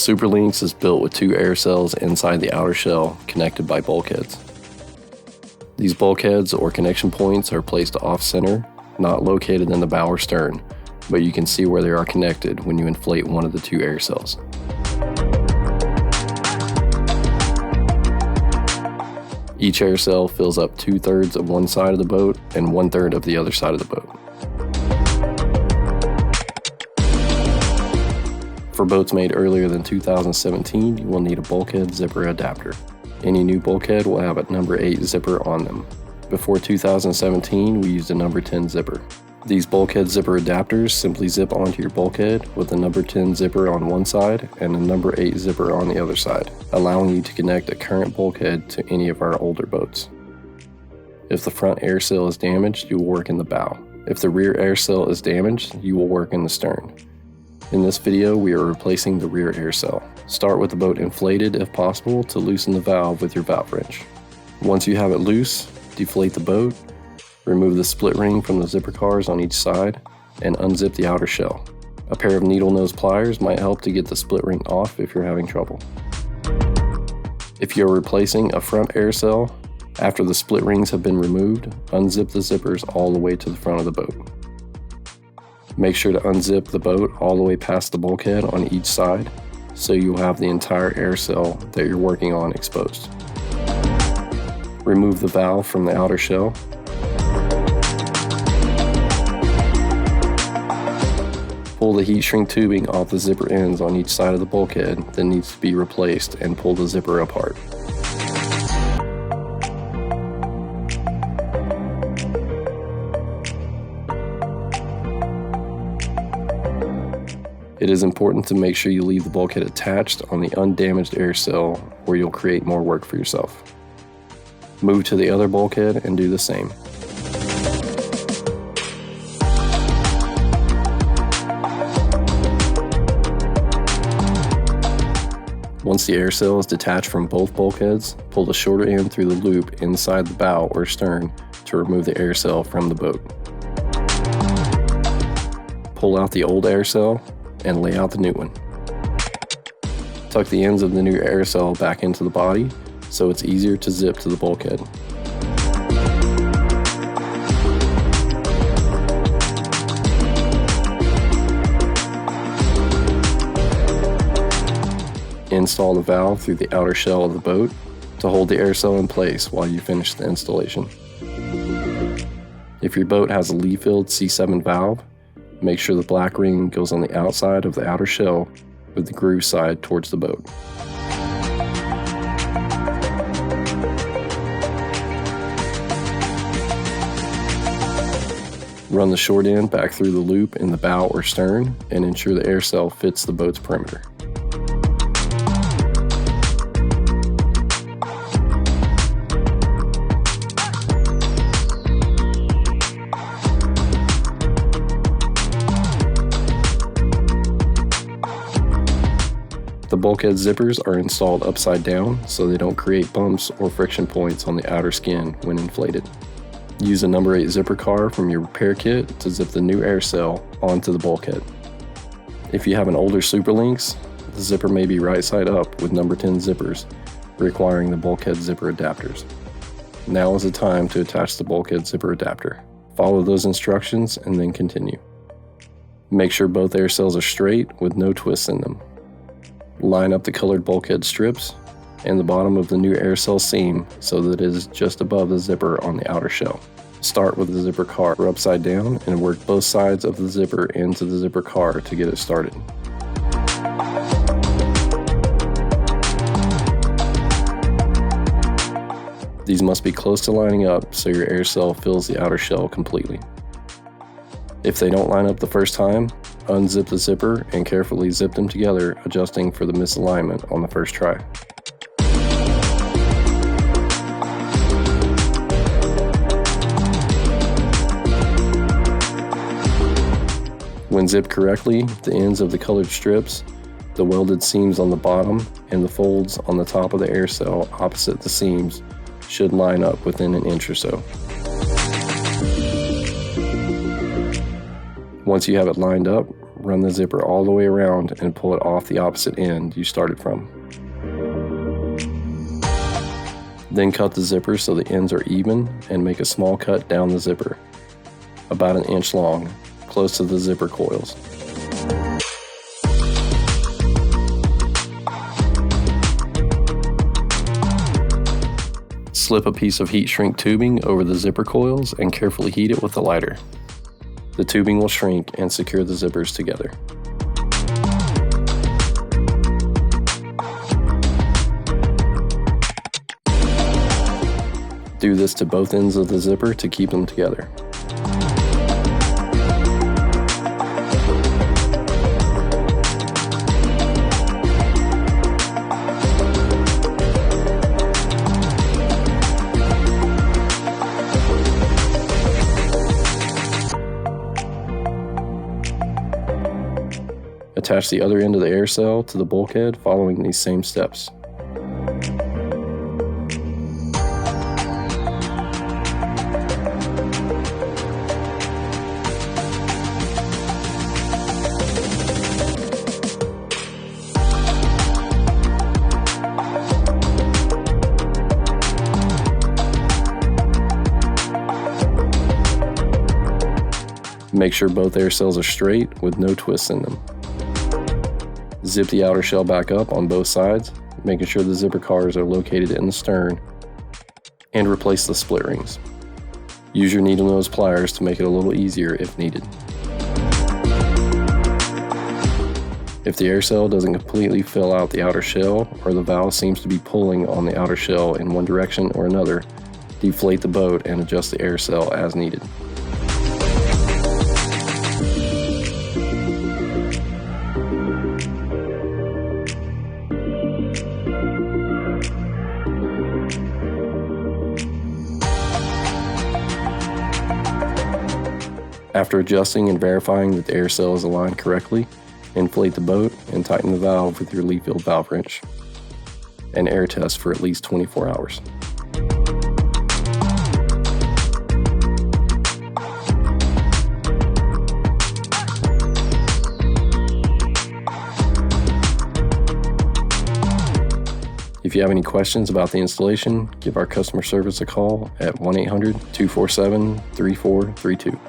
SuperLynx is built with 2 AIREcells inside the outer shell connected by bulkheads. These bulkheads or connection points are placed off-center, not located in the bow or stern, but you can see where they are connected when you inflate one of the 2 AIREcells. Each AIREcell fills up 2/3 of one side of the boat and 1/3 of the other side of the boat. For boats made earlier than 2017, you will need a bulkhead zipper adapter. Any new bulkhead will have a number 8 zipper on them. Before 2017, we used a number 10 zipper. These bulkhead zipper adapters simply zip onto your bulkhead with a number 10 zipper on one side and a number 8 zipper on the other side, allowing you to connect a current bulkhead to any of our older boats. If the front AIREcell is damaged, you will work in the bow. If the rear AIREcell is damaged, you will work in the stern. In this video, we are replacing the rear AIREcell. Start with the boat inflated if possible to loosen the valve with your valve wrench. Once you have it loose, deflate the boat, remove the split ring from the zipper cars on each side, and unzip the outer shell. A pair of needle nose pliers might help to get the split ring off if you're having trouble. If you're replacing a front AIREcell, after the split rings have been removed, unzip the zippers all the way to the front of the boat. Make sure to unzip the boat all the way past the bulkhead on each side, so you'll have the entire AIREcell that you're working on exposed. Remove the valve from the outer shell. Pull the heat shrink tubing off the zipper ends on each side of the bulkhead that needs to be replaced and pull the zipper apart. It is important to make sure you leave the bulkhead attached on the undamaged AIREcell, or you'll create more work for yourself. Move to the other bulkhead and do the same. Once the AIREcell is detached from both bulkheads, pull the shorter end through the loop inside the bow or stern to remove the AIREcell from the boat. Pull out the old AIREcell and lay out the new one. Tuck the ends of the new AIREcell back into the body so it's easier to zip to the bulkhead. Install the valve through the outer shell of the boat to hold the AIREcell in place while you finish the installation. If your boat has a lee-filled C7 valve, make sure the black ring goes on the outside of the outer shell with the groove side towards the boat. Run the short end back through the loop in the bow or stern and ensure the AIREcell fits the boat's perimeter. The bulkhead zippers are installed upside down so they don't create bumps or friction points on the outer skin when inflated. Use a number 8 zipper car from your repair kit to zip the new AIREcell onto the bulkhead. If you have an older SuperLynx, the zipper may be right side up with number 10 zippers, requiring the bulkhead zipper adapters. Now is the time to attach the bulkhead zipper adapter. Follow those instructions and then continue. Make sure both AIREcells are straight with no twists in them. Line up the colored bulkhead strips and the bottom of the new AIREcell seam so that it is just above the zipper on the outer shell. Start with the zipper car upside down and work both sides of the zipper into the zipper car to get it started. These must be close to lining up so your AIREcell fills the outer shell completely. If they don't line up the first time, unzip the zipper and carefully zip them together, adjusting for the misalignment on the first try. When zipped correctly, the ends of the colored strips, the welded seams on the bottom, and the folds on the top of the AIREcell opposite the seams should line up within an inch or so. Once you have it lined up, run the zipper all the way around and pull it off the opposite end you started from. Then cut the zipper so the ends are even and make a small cut down the zipper, about an inch long, close to the zipper coils. Slip a piece of heat shrink tubing over the zipper coils and carefully heat it with a lighter. The tubing will shrink and secure the zippers together. Do this to both ends of the zipper to keep them together. Attach the other end of the AIREcell to the bulkhead following these same steps. Make sure both AIREcells are straight with no twists in them. Zip the outer shell back up on both sides, making sure the zipper cars are located in the stern, and replace the split rings. Use your needle nose pliers to make it a little easier if needed. If the AIREcell doesn't completely fill out the outer shell, or the valve seems to be pulling on the outer shell in one direction or another, deflate the boat and adjust the AIREcell as needed. After adjusting and verifying that the AIREcell is aligned correctly, inflate the boat and tighten the valve with your leaf-filled valve wrench, and air test for at least 24 hours. If you have any questions about the installation, give our customer service a call at 1-800-247-3432.